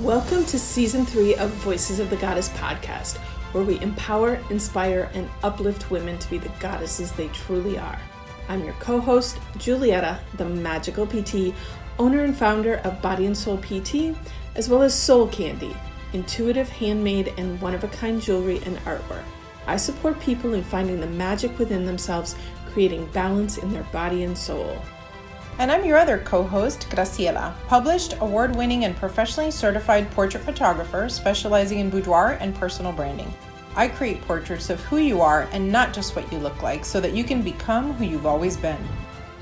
Welcome to Season 3 of Voices of the Goddess podcast, where we empower, inspire, and uplift women to be the goddesses they truly are. I'm your co-host, Julietta, the magical PT, owner and founder of Body and Soul PT, as well as Soul Candy, intuitive, handmade, and one-of-a-kind jewelry and artwork. I support people in finding the magic within themselves, creating balance in their body and soul. And I'm your other co-host, Graciela, published, award-winning, and professionally certified portrait photographer specializing in boudoir and personal branding. I create portraits of who you are and not just what you look like so that you can become who you've always been.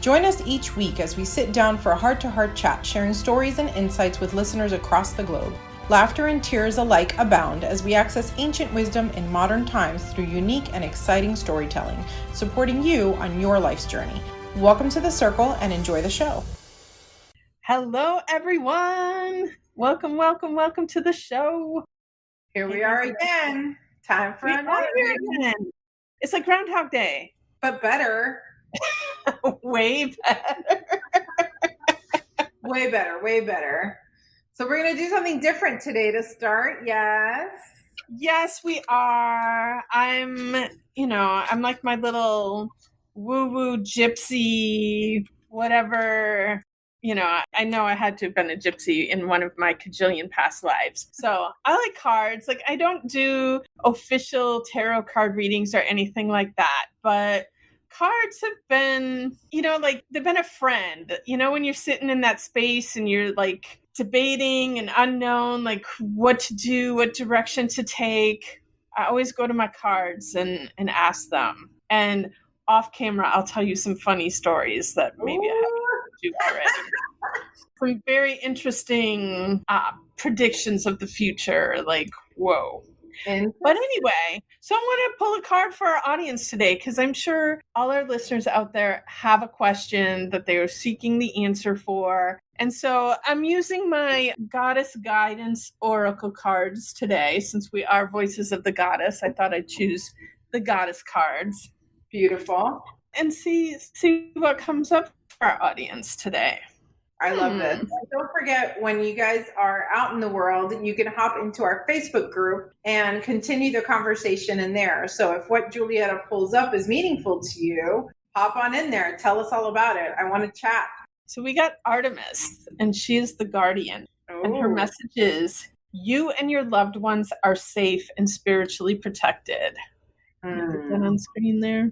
Join us each week as we sit down for a heart-to-heart chat, sharing stories and insights with listeners across the globe. Laughter and tears alike abound as we access ancient wisdom in modern times through unique and exciting storytelling, supporting you on your life's journey. Welcome to the circle and enjoy the show. Hello, everyone. Welcome to the show. Here we are again. Time for another again. It's like Groundhog Day. But better. Way better. Way better. So we're going to do something different today to start. Yes. Yes, we are. I'm like my little woo-woo gypsy, whatever. I know I had to have been a gypsy in one of my cajillion past lives. So I like cards. Like, I don't do official tarot card readings or anything like that, but cards have been, they've been a friend. When you're sitting in that space and you're like debating and unknown, like what to do, what direction to take, I always go to my cards and ask them. And off camera, I'll tell you some funny stories that maybe I haven't told you already. Some very interesting predictions of the future, like, whoa. But anyway, so I'm going to pull a card for our audience today because I'm sure all our listeners out there have a question that they are seeking the answer for. And so I'm using my Goddess Guidance Oracle cards today. Since we are Voices of the Goddess, I thought I'd choose the Goddess cards. Beautiful. And see what comes up for our audience today. I love this. Don't forget, when you guys are out in the world, you can hop into our Facebook group and continue the conversation in there. So if what Julietta pulls up is meaningful to you, hop on in there. Tell us all about it. I want to chat. So we got Artemis, and she is the guardian. Ooh. And her message is, you and your loved ones are safe and spiritually protected. Put that on screen there.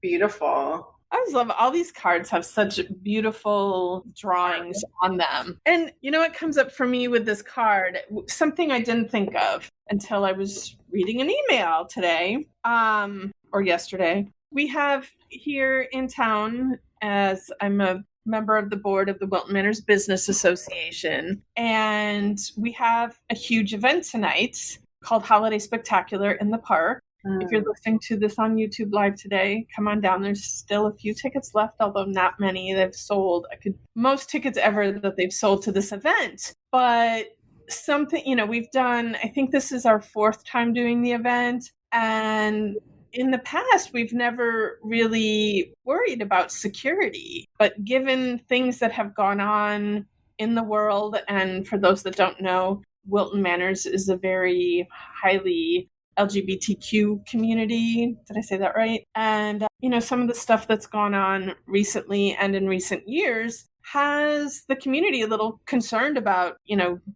Beautiful. I always love all these cards have such beautiful drawings on them. And what comes up for me with this card, something I didn't think of until I was reading an email today, or yesterday. We have here in town, as I'm a member of the board of the Wilton Manors Business Association, and we have a huge event tonight called Holiday Spectacular in the Park. If you're listening to this on YouTube Live today, come on down. There's still a few tickets left, although not many. They've sold. Most tickets ever that they've sold to this event. But something, we've done, I think this is our 4th time doing the event. And in the past, we've never really worried about security. But given things that have gone on in the world, and for those that don't know, Wilton Manors is a very highly LGBTQ community. Did I say that right? And, some of the stuff that's gone on recently and in recent years has the community a little concerned about,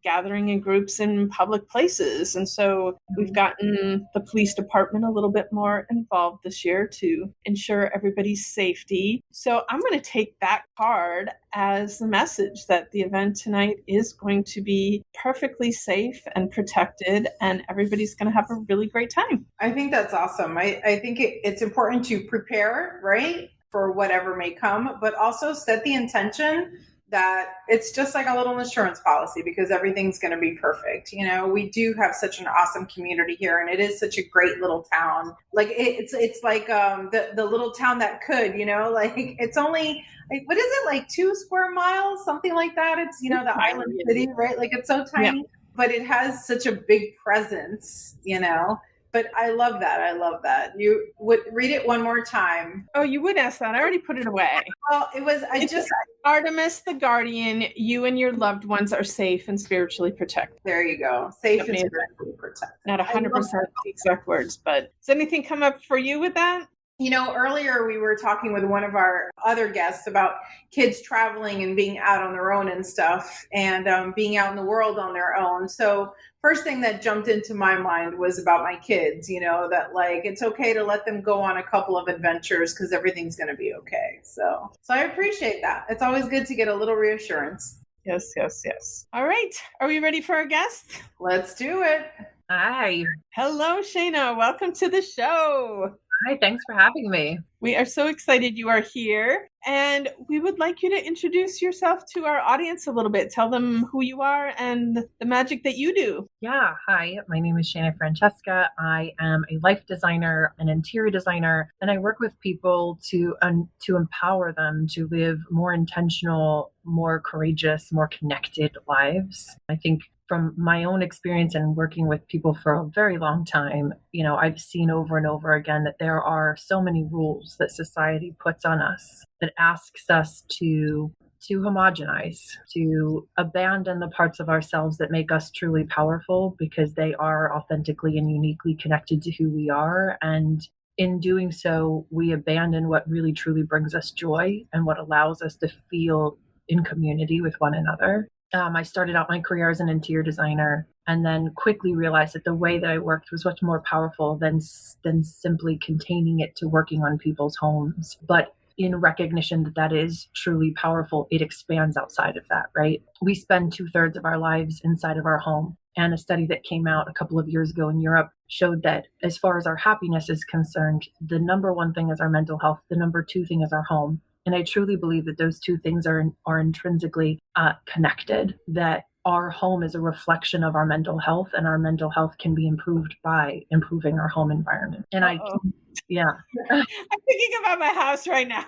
gathering in groups in public places. And so we've gotten the police department a little bit more involved this year to ensure everybody's safety. So I'm going to take that card as the message that the event tonight is going to be perfectly safe and protected, and everybody's going to have a really great time. I think that's awesome. I think it's important to prepare, right, for whatever may come, but also set the intention that it's just like a little insurance policy, because everything's going to be perfect. We do have such an awesome community here, and it is such a great little town. Like it's like the little town that could, like it's only, like, what is it, like 2 square miles, something like that. It's, the island city, right? Like it's so tiny, but it has such a big presence, But I love that. I love that. You would read it one more time. Oh, you would ask that. I already put it away. Well, it was, Artemis the Guardian, you and your loved ones are safe and spiritually protected. There you go. Safe and Amazing. spiritually protected. Not 100% the exact words, but does anything come up for you with that? You know, earlier we were talking with one of our other guests about kids traveling and being out on their own and stuff, and being out in the world on their own. So first thing that jumped into my mind was about my kids, you know, that like, it's okay to let them go on a couple of adventures because everything's going to be okay. So I appreciate that. It's always good to get a little reassurance. Yes, yes, yes. All right. Are we ready for our guest? Let's do it. Hi. Hello, Shana. Welcome to the show. Hi, thanks for having me. We are so excited you are here, and we would like you to introduce yourself to our audience a little bit. Tell them who you are and the magic that you do. Yeah, hi, my name is Shana Francesca. I am a life designer, an interior designer, and I work with people to empower them to live more intentional, more courageous, more connected lives. I think from my own experience and working with people for a very long time, you know, I've seen over and over again that there are so many rules that society puts on us that asks us to homogenize, to abandon the parts of ourselves that make us truly powerful because they are authentically and uniquely connected to who we are. And in doing so, we abandon what really truly brings us joy and what allows us to feel in community with one another. I started out my career as an interior designer and then quickly realized that the way that I worked was much more powerful than simply containing it to working on people's homes. But in recognition that that is truly powerful, it expands outside of that, right? We spend 2/3 of our lives inside of our home. And a study that came out a couple of years ago in Europe showed that as far as our happiness is concerned, the number one thing is our mental health. The number two thing is our home. And I truly believe that those two things are intrinsically connected, that our home is a reflection of our mental health, and our mental health can be improved by improving our home environment. And I'm thinking about my house right now.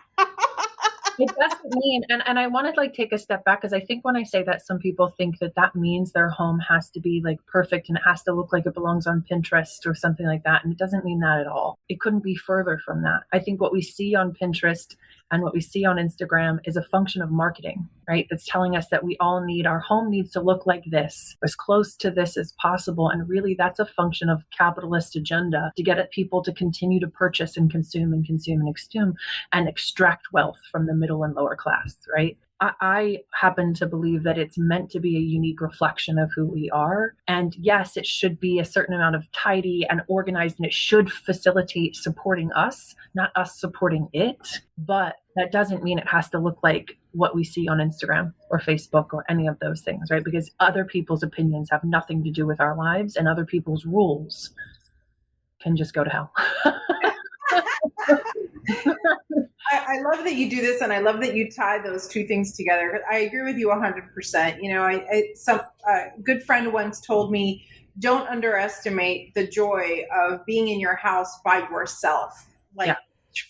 It doesn't mean, and I want to like take a step back, because I think when I say that, some people think that that means their home has to be like perfect and it has to look like it belongs on Pinterest or something like that. And it doesn't mean that at all. It couldn't be further from that. I think what we see on Pinterest and what we see on Instagram is a function of marketing, right? That's telling us that we all need, our home needs to look like this, as close to this as possible. And really that's a function of capitalist agenda to get at people to continue to purchase and consume and consume and consume and extract wealth from the middle and lower class, right? I happen to believe that it's meant to be a unique reflection of who we are. And yes, it should be a certain amount of tidy and organized, and it should facilitate supporting us, not us supporting it. But that doesn't mean it has to look like what we see on Instagram or Facebook or any of those things, right? Because other people's opinions have nothing to do with our lives, and other people's rules can just go to hell. I love that you do this, and I love that you tie those two things together. I agree with you 100%. You know, some good friend once told me, don't underestimate the joy of being in your house by yourself, like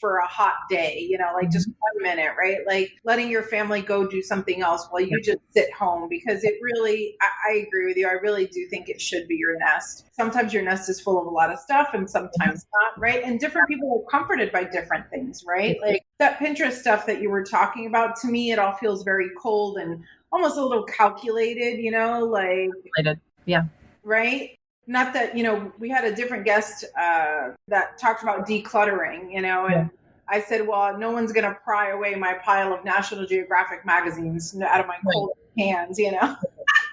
for a hot day, you know, like just 1 minute, right? Like letting your family go do something else while you just sit home, because it really, I agree with you. I really do think it should be your nest. Sometimes your nest is full of a lot of stuff and sometimes not, right? And different people are comforted by different things, right? Like that Pinterest stuff that you were talking about, to me, it all feels very cold and almost a little calculated, you know, like, yeah. Right? Not that, you know, we had a different guest that talked about decluttering, you know, and I said, well, no one's going to pry away my pile of National Geographic magazines out of my cold hands, you know?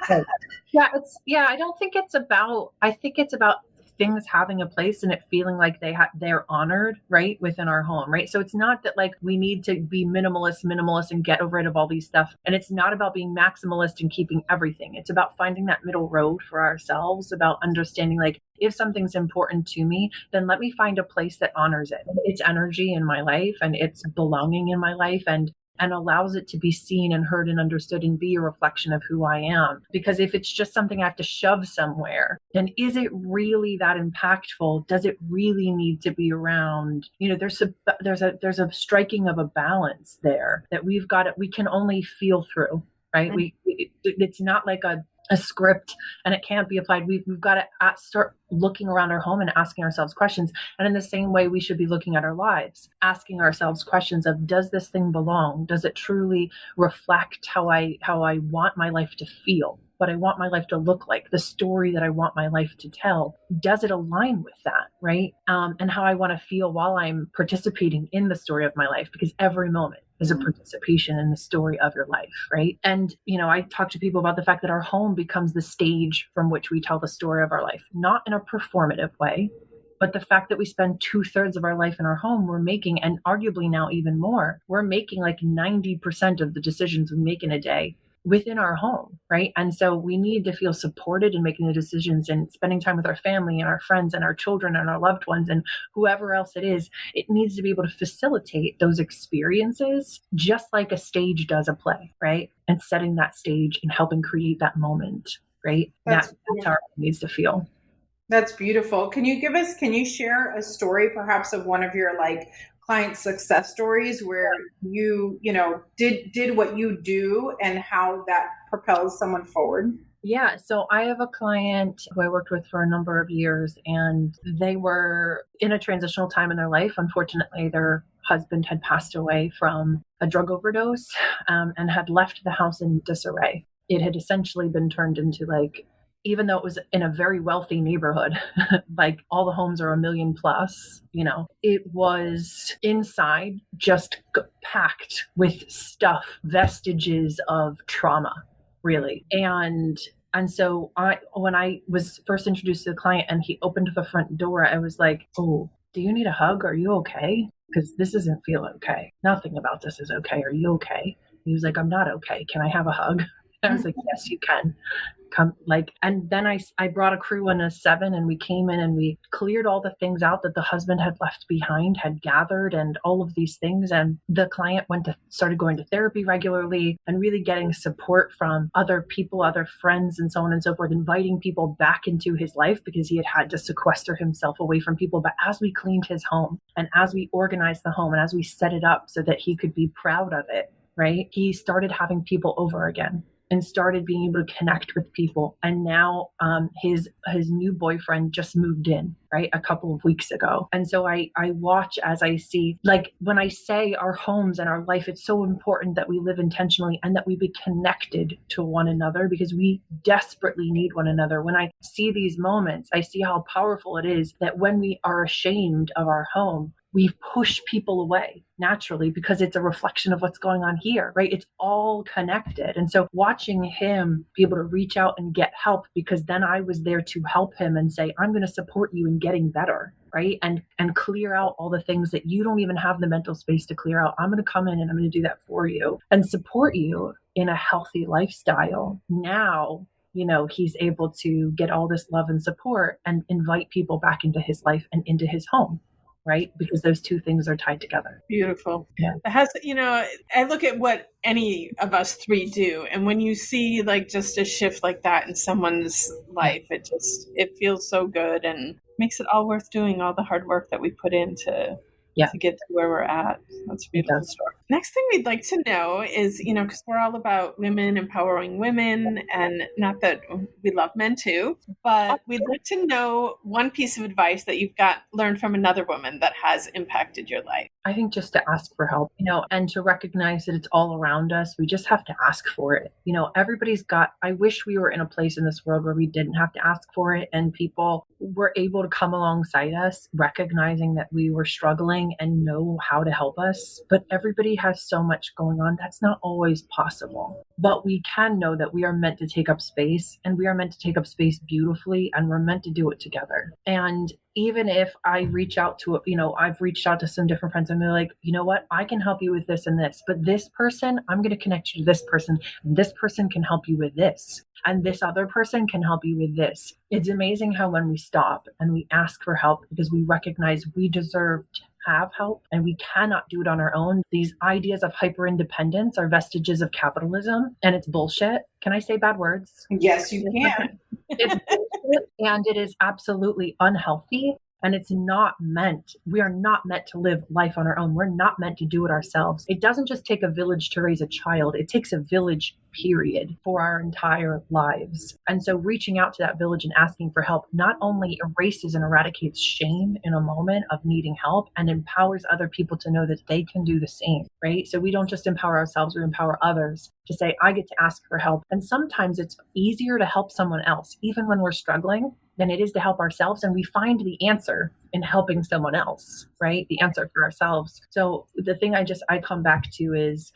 I don't think it's about, I think it's about things having a place and it feeling like they're honored, right, within our home, right? So it's not that like we need to be minimalist and get rid of all these stuff. And it's not about being maximalist and keeping everything. It's about finding that middle road for ourselves, about understanding like, if something's important to me, then let me find a place that honors it. Its energy in my life and its belonging in my life, and allows it to be seen and heard and understood and be a reflection of who I am. Because if it's just something I have to shove somewhere, then is it really that impactful? Does it really need to be around? You know, there's a striking of a balance there that we can only feel through, right? It's not like a a script and it can't be applied. We've got to start looking around our home and asking ourselves questions. And in the same way, we should be looking at our lives, asking ourselves questions of, does this thing belong? Does it truly reflect how I want my life to feel? What I want my life to look like, the story that I want my life to tell, does it align with that, right? And how I want to feel while I'm participating in the story of my life, because every moment is a participation in the story of your life, right? And, I talk to people about the fact that our home becomes the stage from which we tell the story of our life, not in a performative way, but the fact that we spend 2/3 of our life in our home, we're making, and arguably now even more, we're making like 90% of the decisions we make in a day within our home, right? And so we need to feel supported in making the decisions and spending time with our family and our friends and our children and our loved ones and whoever else it is. It needs to be able to facilitate those experiences just like a stage does a play, right? And setting that stage and helping create that moment, right? That's how it needs to feel. That's beautiful. Can you share a story perhaps of one of your client success stories where you did what you do and how that propels someone forward? Yeah. So I have a client who I worked with for a number of years, and they were in a transitional time in their life. Unfortunately, their husband had passed away from a drug overdose, and had left the house in disarray. It had essentially been turned into even though it was in a very wealthy neighborhood, all the homes are $1 million plus, it was inside just packed with stuff, vestiges of trauma, really. And so when I was first introduced to the client and he opened the front door, I was like, oh, do you need a hug? Are you okay? Because this doesn't feel okay. Nothing about this is okay. Are you okay? He was like, I'm not okay. Can I have a hug? I was like, yes, you can. Come, and then I brought a crew in a 7 and we came in and we cleared all the things out that the husband had left behind, had gathered, and all of these things. And the client started going to therapy regularly and really getting support from other people, other friends, and so on and so forth, inviting people back into his life because he had to sequester himself away from people. But as we cleaned his home and as we organized the home and as we set it up so that he could be proud of it, right, he started having people over again and started being able to connect with people. And now his new boyfriend just moved in, right, a couple of weeks ago. And so I watch as I see, when I say our homes and our life, it's so important that we live intentionally and that we be connected to one another because we desperately need one another. When I see these moments, I see how powerful it is that when we are ashamed of our home, we push people away naturally because it's a reflection of what's going on here, right? It's all connected. And so watching him be able to reach out and get help, because then I was there to help him and say, I'm going to support you in getting better, right? And clear out all the things that you don't even have the mental space to clear out. I'm going to come in and I'm going to do that for you and support you in a healthy lifestyle. Now, he's able to get all this love and support and invite people back into his life and into his home. Right? Because those two things are tied together. Beautiful. Yeah. It has, I look at what any of us three do. And when you see just a shift like that in someone's life, it feels so good and makes it all worth doing, all the hard work that we put in to get to where we're at. That's a beautiful story. Next thing we'd like to know is, because we're all about women empowering women, and not that we love men too, but we'd like to know one piece of advice that you've learned from another woman that has impacted your life. I think just to ask for help, and to recognize that it's all around us. We just have to ask for it. I wish we were in a place in this world where we didn't have to ask for it and people were able to come alongside us, recognizing that we were struggling and know how to help us. But everybody has so much going on. That's not always possible. But we can know that we are meant to take up space, and we are meant to take up space beautifully, and we're meant to do it together. And even if I reach out to, I've reached out to some different friends and they're like, you know what, I can help you with this and this, but this person, I'm going to connect you to this person, and this person can help you with this, and this other person can help you with this. It's amazing how when we stop and we ask for help because we recognize we deserve to have help and we cannot do it on our own. These ideas of hyper independence are vestiges of capitalism, and it's bullshit. Can I say bad words? Yes, you can. It's bullshit, and it is absolutely unhealthy. And we are not meant to live life on our own. We're not meant to do it ourselves. It doesn't just take a village to raise a child. It takes a village, period, for our entire lives. And so reaching out to that village and asking for help not only erases and eradicates shame in a moment of needing help and empowers other people to know that they can do the same, right? So we don't just empower ourselves, we empower others to say, I get to ask for help. And sometimes it's easier to help someone else, even when we're struggling, than it is to help ourselves. And we find the answer in helping someone else, right? The answer for ourselves. So the thing I come back to is,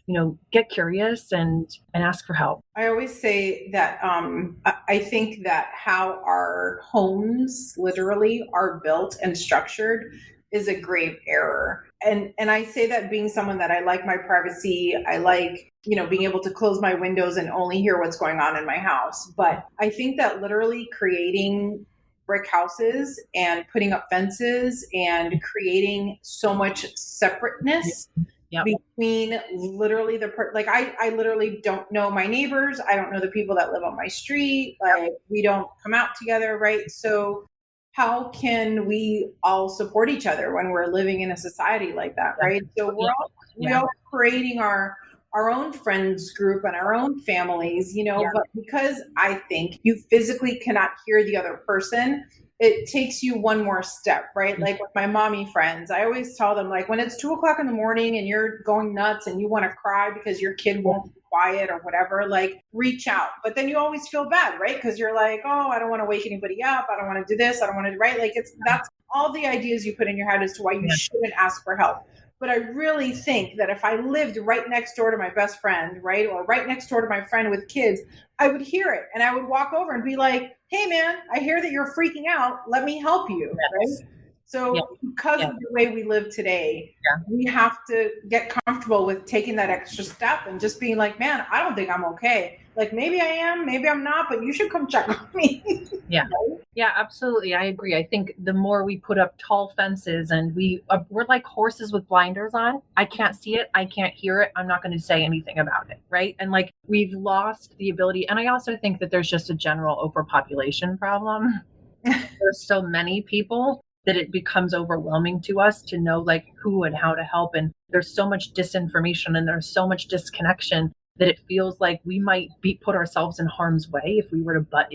get curious and ask for help. I always say that I think that how our homes literally are built and structured is a grave error. And I say that being someone that I like my privacy, I like, being able to close my windows and only hear what's going on in my house. But I think that literally creating brick houses and putting up fences and creating so much separateness between literally I literally don't know my neighbors. I don't know the people that live on my street. Like, we don't come out together, right? So how can we all support each other when we're living in a society like that, right? So we're all creating our own friends group and our own families, but because I think you physically cannot hear the other person, it takes you one more step, right? Like with my mommy friends, I always tell them, like, when it's 2:00 in the morning and you're going nuts and you want to cry because your kid won't be quiet or whatever, like, reach out. But then you always feel bad, right? Because you're like, oh, I don't want to wake anybody up. I don't want to do this. I don't want to, right? Like, that's all the ideas you put in your head as to why you shouldn't ask for help. But I really think that if I lived right next door to my best friend, right, or right next door to my friend with kids, I would hear it and I would walk over and be like, hey, man, I hear that you're freaking out. Let me help you, right? So because of the way we live today, we have to get comfortable with taking that extra step and just being like, man, I don't think I'm okay. Like, maybe I am, maybe I'm not, but you should come check on me. Yeah, absolutely. I agree. I think the more we put up tall fences and we're like horses with blinders on. I can't see it. I can't hear it. I'm not going to say anything about it. Right. And like, we've lost the ability. And I also think that there's just a general overpopulation problem. There's so many people that it becomes overwhelming to us to know like who and how to help. And there's so much disinformation and there's so much disconnection that it feels like we might put ourselves in harm's way if we were to butt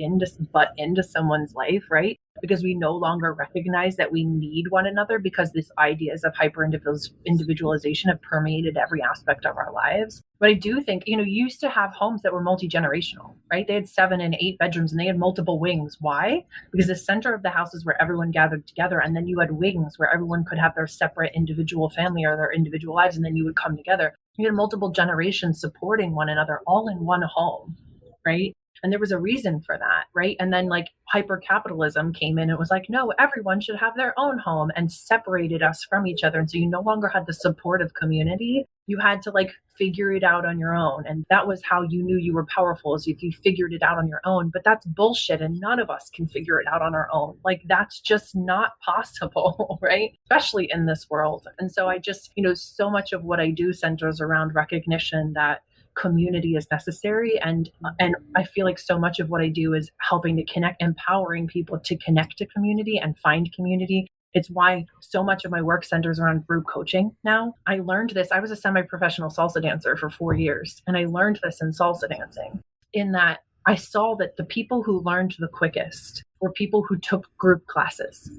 into someone's life, right? Because we no longer recognize that we need one another, because these ideas of hyper individualization have permeated every aspect of our lives. But I do think, you used to have homes that were multi-generational, right? They had 7 and 8 bedrooms and they had multiple wings. Why? Because the center of the house is where everyone gathered together. And then you had wings where everyone could have their separate individual family or their individual lives. And then you would come together. You had multiple generations supporting one another all in one home, right? And there was a reason for that, right? And then like hyper-capitalism came in. It was like, no, everyone should have their own home, and separated us from each other. And so you no longer had the support of community. You had to like figure it out on your own. And that was how you knew you were powerful, is if you figured it out on your own. But that's bullshit. And none of us can figure it out on our own. Like, that's just not possible, right? Especially in this world. And so I just, so much of what I do centers around recognition that community is necessary. And I feel like so much of what I do is helping to connect, empowering people to connect to community and find community. It's why so much of my work centers around group coaching now. I learned this. I was a semi-professional salsa dancer for 4 years, and I learned this in salsa dancing, in that I saw that the people who learned the quickest were people who took group classes.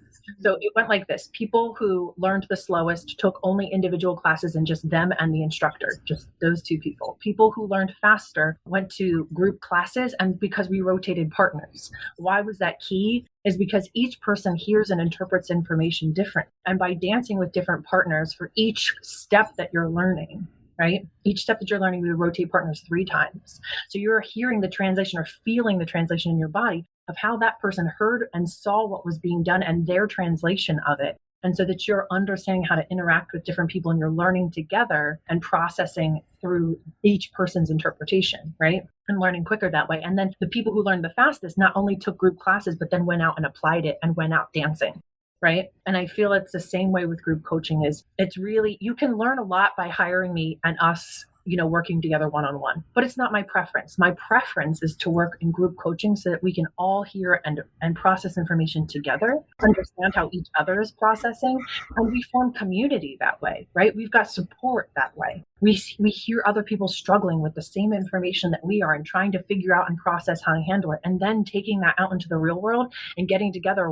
So it went like this. People who learned the slowest took only individual classes, and just them and the instructor, just those two people. People who learned faster went to group classes, and because we rotated partners. Why was that key? Is because each person hears and interprets information different. And by dancing with different partners for each step that you're learning, right? Each step that you're learning, we would rotate partners 3 times. So you're hearing the translation or feeling the translation in your body of how that person heard and saw what was being done and their translation of it. And so that you're understanding how to interact with different people, and you're learning together and processing through each person's interpretation, right? And learning quicker that way. And then the people who learned the fastest not only took group classes, but then went out and applied it and went out dancing. Right. And I feel it's the same way with group coaching. Is it's really, you can learn a lot by hiring me and us working together one-on-one, but it's not my preference. My preference is to work in group coaching so that we can all hear and process information together, understand how each other is processing, and we form community that way, right? We've got support that way. We hear other people struggling with the same information that we are and trying to figure out and process how to handle it, and then taking that out into the real world and getting together,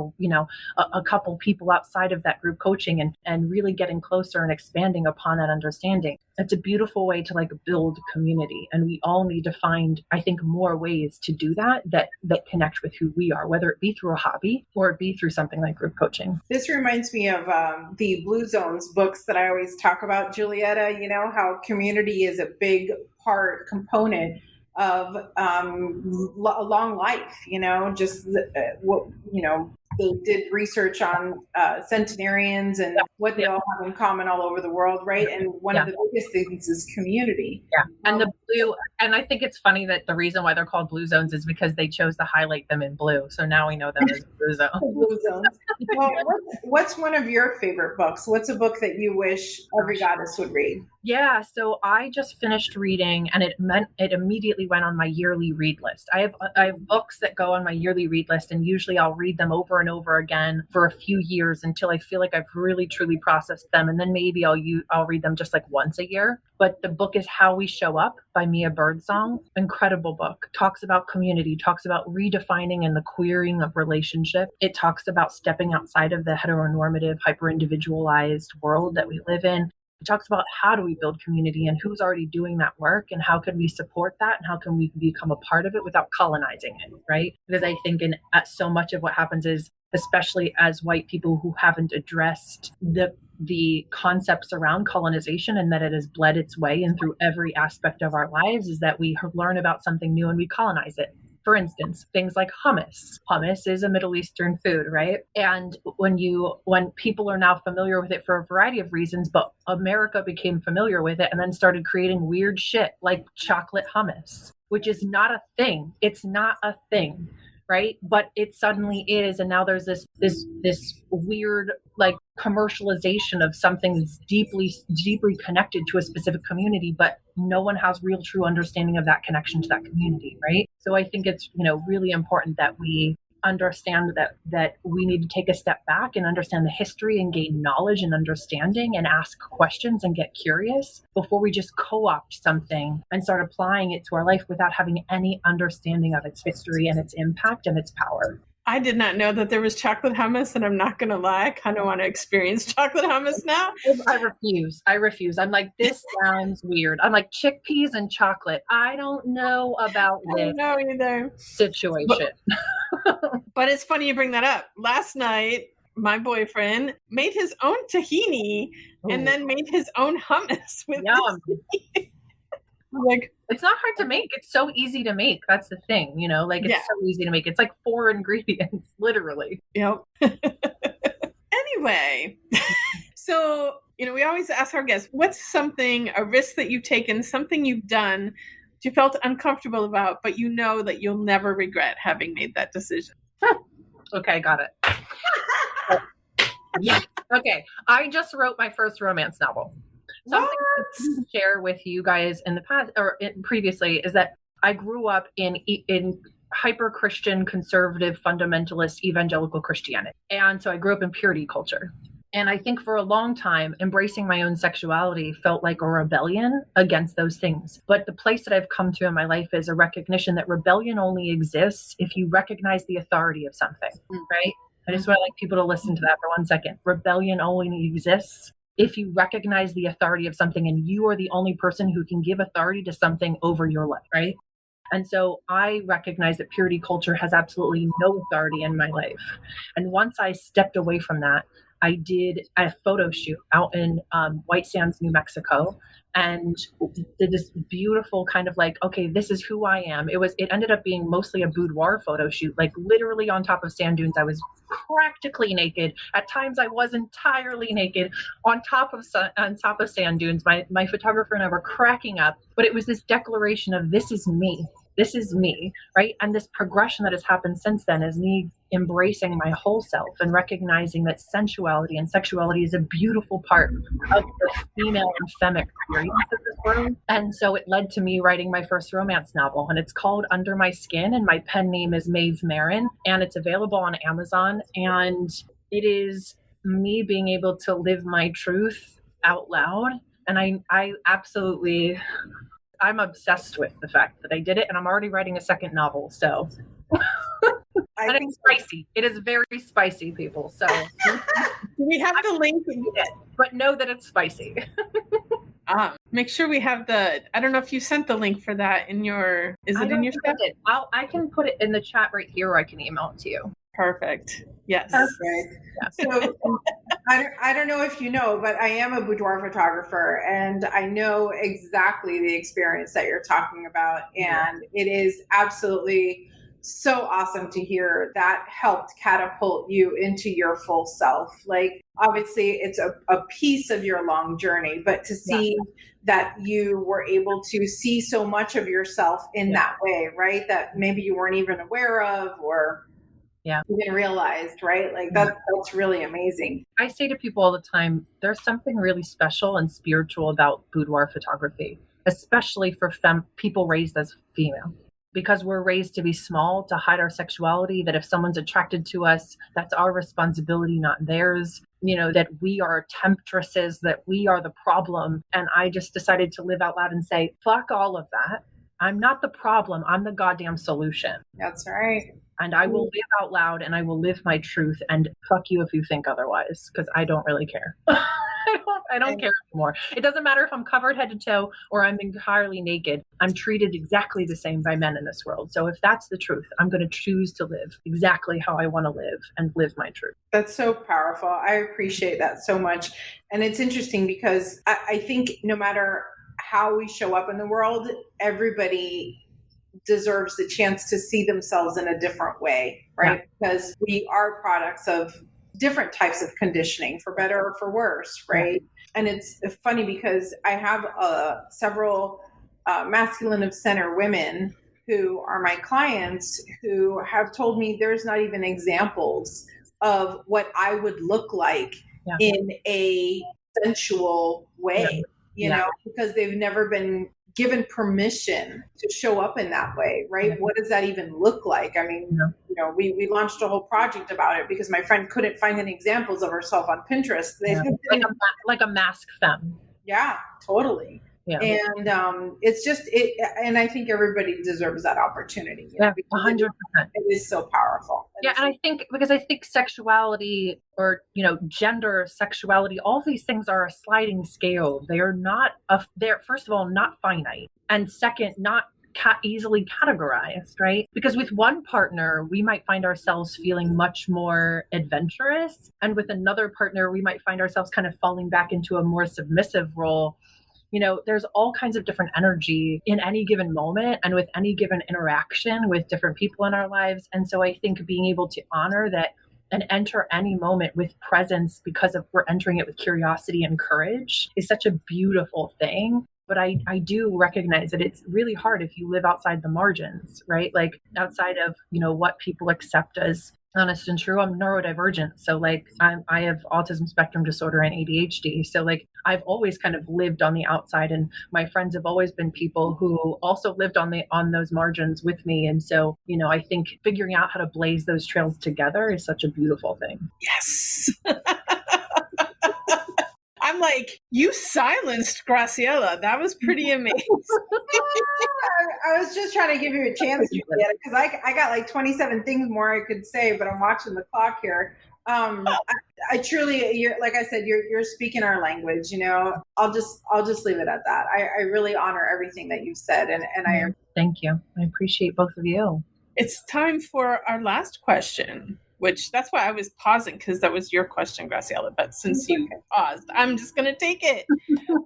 a couple people outside of that group coaching and really getting closer and expanding upon that understanding. It's a beautiful way to build community. And we all need to find, I think, more ways to do that connect with who we are, whether it be through a hobby or it be through something like group coaching. This reminds me of the Blue Zones books that I always talk about, Julietta, how community is a big component of a long life, they did research on centenarians and what they all have in common all over the world, right? And one of the biggest things is community. Yeah. And I think it's funny that the reason why they're called Blue Zones is because they chose to highlight them in blue. So now we know them as Blue Zones. Blue Zones. Well, what's one of your favorite books? What's a book that you wish every goddess would read? Yeah, so I just finished reading, and it immediately went on my yearly read list. I have books that go on my yearly read list, and usually I'll read them over and over again for a few years until I feel like I've really truly processed them, and then maybe I'll read them just once a year. But the book is How We Show Up by Mia Birdsong. Incredible book. Talks about community, talks about redefining and the queering of relationship. It talks about stepping outside of the heteronormative, hyper-individualized world that we live in. It talks about how do we build community and who's already doing that work and how can we support that and how can we become a part of it without colonizing it, right? Because I think so much of what happens is, especially as white people who haven't addressed the concepts around colonization and that it has bled its way in through every aspect of our lives, is that we learn about something new and we colonize it. For instance, things like hummus. Hummus is a Middle Eastern food, right? And when people are now familiar with it for a variety of reasons, but America became familiar with it and then started creating weird shit like chocolate hummus, which is not a thing. It's not a thing, right? But it suddenly is. And now there's this weird commercialization of something that's deeply, deeply connected to a specific community, but no one has real true understanding of that connection to that community, right? So I think it's, really important that we understand that we need to take a step back and understand the history and gain knowledge and understanding and ask questions and get curious before we just co-opt something and start applying it to our life without having any understanding of its history and its impact and its power. I did not know that there was chocolate hummus, and I'm not going to lie, I kind of want to experience chocolate hummus now. I refuse. I'm like, this sounds weird. I'm like, chickpeas and chocolate. I don't know about this. I don't know either. Situation. But it's funny you bring that up. Last night, my boyfriend made his own tahini and then made his own hummus with tahini. It's not hard to make. It's so easy to make. That's the thing, it's so easy to make. It's 4 ingredients, literally. Yep. Anyway, so, we always ask our guests, what's a risk that you've taken, something you've done that you felt uncomfortable about, but that you'll never regret having made that decision? Okay, got it. Yeah. Okay. I just wrote my first romance novel. Something to share with you guys in the past or previously is that I grew up in hyper Christian, conservative, fundamentalist, evangelical Christianity. And so I grew up in purity culture. And I think for a long time, embracing my own sexuality felt like a rebellion against those things. But the place that I've come to in my life is a recognition that rebellion only exists if you recognize the authority of something, right? I just want people to listen to that for 1 second. Rebellion only exists if you recognize the authority of something and you are the only person who can give authority to something over your life, right? And so I recognize that purity culture has absolutely no authority in my life. And once I stepped away from that, I did a photo shoot out in White Sands, New Mexico, and did this beautiful kind of okay, this is who I am. It ended up being mostly a boudoir photo shoot, literally on top of sand dunes. I was practically naked. At times I was entirely naked on top of sand dunes. My photographer and I were cracking up, but it was this declaration of this is me. This is me, right? And this progression that has happened since then is me embracing my whole self and recognizing that sensuality and sexuality is a beautiful part of the female and femme experience of this world. And so it led to me writing my first romance novel, and it's called Under My Skin, and my pen name is Maeve Marin, and it's available on Amazon. And it is me being able to live my truth out loud. And I absolutely, I'm obsessed with the fact that I did it, and I'm already writing a second novel. So, and it's spicy. It is very spicy, people. So, we have the link, but know that it's spicy. Make sure we have I don't know if you sent the link for that in your, is it in your chat? I can put it in the chat right here, or I can email it to you. Perfect. Yes. Perfect. So I don't know if you know, but I am a boudoir photographer, and I know exactly the experience that you're talking about. And it is absolutely so awesome to hear that helped catapult you into your full self. Like, obviously it's a piece of your long journey, but to see that you were able to see so much of yourself in that way, right? That maybe you weren't even aware of, or even realized, right? Like that's really amazing. I say to people all the time, there's something really special and spiritual about boudoir photography, especially for people raised as female, because we're raised to be small, to hide our sexuality, that if someone's attracted to us, that's our responsibility, not theirs. You know, that we are temptresses, that we are the problem. And I just decided to live out loud and say, fuck all of that. I'm not the problem. I'm the goddamn solution. That's right. And I will live out loud, and I will live my truth, and fuck you if you think otherwise, because I don't really care. I don't care anymore. It doesn't matter if I'm covered head to toe or I'm entirely naked. I'm treated exactly the same by men in this world. So if that's the truth, I'm going to choose to live exactly how I want to live and live my truth. That's so powerful. I appreciate that so much. And it's interesting because I think no matter how we show up in the world, everybody deserves the chance to see themselves in a different way, right? Because we are products of different types of conditioning, for better or for worse, right? And it's funny because I have several masculine of center women who are my clients who have told me there's not even examples of what I would look like in a sensual way, you know, because they've never been given permission to show up in that way, right? What does that even look like? I mean, you know, we launched a whole project about it because my friend couldn't find any examples of herself on Pinterest. Like a mask femme. Yeah, totally. Yeah. And it's just and I think everybody deserves that opportunity. You know, 100%. It is so powerful. And I think sexuality, or, you know, gender, sexuality, all these things are a sliding scale. They are not they're, first of all, not finite, and second, not easily categorized, right? Because with one partner, we might find ourselves feeling much more adventurous, and with another partner, we might find ourselves kind of falling back into a more submissive role. You know, there's all kinds of different energy in any given moment and with any given interaction with different people in our lives. And so I think being able to honor that and enter any moment with presence, because we're entering it with curiosity and courage, is such a beautiful thing. But I do recognize that it's really hard if you live outside the margins, right? Like outside of, you know, what people accept as honest and true. I'm neurodivergent. So like I have autism spectrum disorder and ADHD. So like I've always kind of lived on the outside, and my friends have always been people who also lived on those margins with me. And so, you know, I think figuring out how to blaze those trails together is such a beautiful thing. Yes. I'm like, you silenced Graciela. That was pretty amazing. I was just trying to give you a chance, Julietta, because I got like 27 things more I could say, but I'm watching the clock here. I truly, like I said, you're speaking our language. You know, I'll just leave it at that. I really honor everything that you've said, and I thank you. I appreciate both of you. It's time for our last question, which that's why I was pausing, because that was your question, Graciela. But since you paused, I'm just going to take it.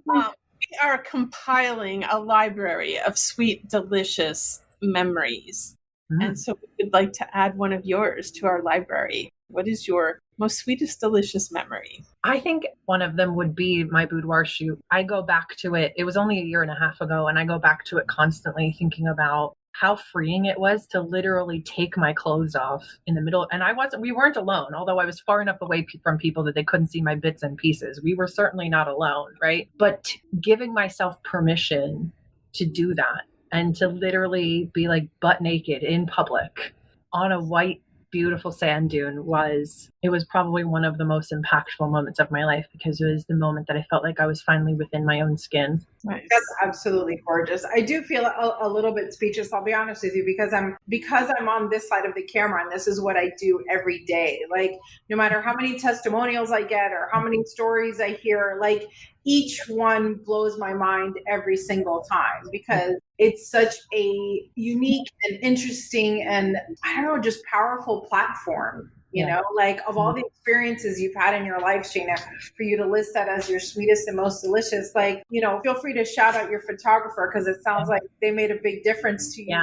We are compiling a library of sweet, delicious memories. And so we would like to add one of yours to our library. What is your most sweetest, delicious memory? I think one of them would be my boudoir shoot. I go back to it. It was only a year and a half ago, and I go back to it constantly, thinking about how freeing it was to literally take my clothes off in the middle. And we weren't alone, although I was far enough away from people that they couldn't see my bits and pieces. We were certainly not alone, right? But giving myself permission to do that and to literally be like butt naked in public on a white, beautiful sand dune was probably one of the most impactful moments of my life, because it was the moment that I felt like I was finally within my own skin. Nice. That's absolutely gorgeous. I do feel a little bit speechless, I'll be honest with you, because I'm on this side of the camera, and this is what I do every day. Like, no matter how many testimonials I get or how many stories I hear, like, each one blows my mind every single time, because it's such a unique and interesting and, I don't know, just powerful platform. You know, like, of all the experiences you've had in your life, Shana, for you to list that as your sweetest and most delicious, like, you know, feel free to shout out your photographer, because it sounds like they made a big difference to you.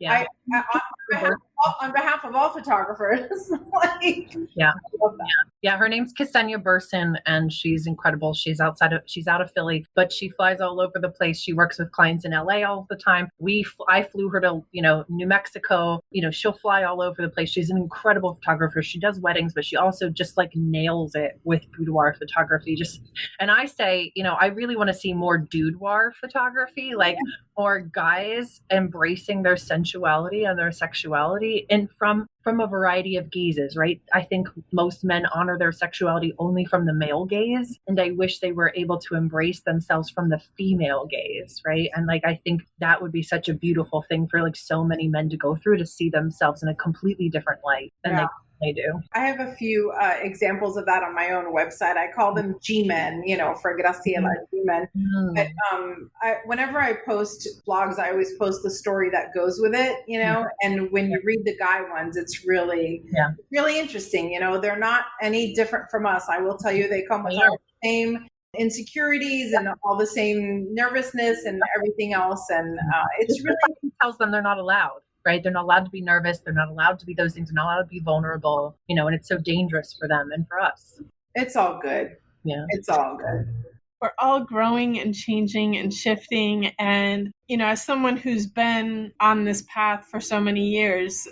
Yeah. On behalf of all photographers, like, yeah, her name's Ksenia Burson, and she's incredible. She's out of Philly, but she flies all over the place. She works with clients in LA all the time. I flew her to, New Mexico. She'll fly all over the place. She's an incredible photographer. She does weddings, but she also just like nails it with boudoir photography. And I say, I really want to see more boudoir photography, like more guys embracing their sensuality and their sexuality, and from a variety of gazes, right? I think most men honor their sexuality only from the male gaze, and I wish they were able to embrace themselves from the female gaze, right? And like, I think that would be such a beautiful thing for like so many men to go through, to see themselves in a completely different light than they do. I have a few examples of that on my own website. I call them G-men, for Graciela, G-men. But whenever I post blogs, I always post the story that goes with it, and when you read the guy ones, it's really, really interesting. They're not any different from us. I will tell you, they come with all the same insecurities and all the same nervousness and everything else. And it's really tells them they're not allowed. Right? They're not allowed to be nervous. They're not allowed to be those things. They're not allowed to be vulnerable, and it's so dangerous for them and for us. It's all good. Yeah. It's all good. We're all growing and changing and shifting. And, as someone who's been on this path for so many years,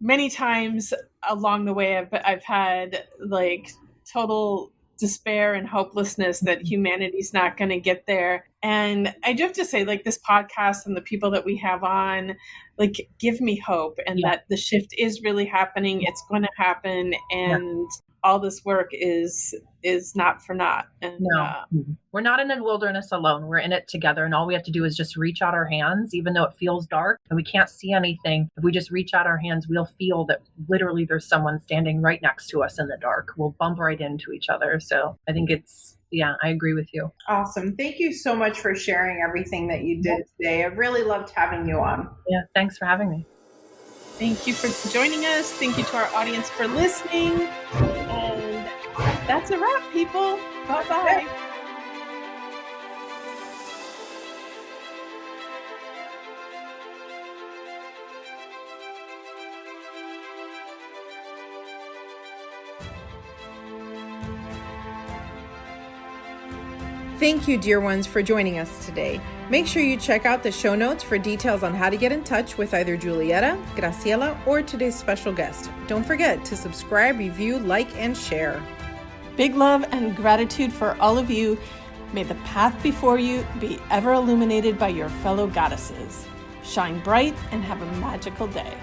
many times along the way, I've had like total despair and hopelessness that humanity's not going to get there. And I do have to say, like, this podcast and the people that we have on, like, give me hope, and that the shift is really happening. It's going to happen. And all this work is not for naught. And we're not in the wilderness alone. We're in it together. And all we have to do is just reach out our hands, even though it feels dark and we can't see anything. If we just reach out our hands, we'll feel that literally there's someone standing right next to us in the dark. We'll bump right into each other. So I think I agree with you. Awesome. Thank you so much for sharing everything that you did today. I really loved having you on. Yeah. Thanks for having me. Thank you for joining us. Thank you to our audience for listening. And that's a wrap, people. Bye-bye. Thank you, dear ones, for joining us today. Make sure you check out the show notes for details on how to get in touch with either Julietta, Graciela, or today's special guest. Don't forget to subscribe, review, like, and share. Big love and gratitude for all of you. May the path before you be ever illuminated by your fellow goddesses. Shine bright and have a magical day.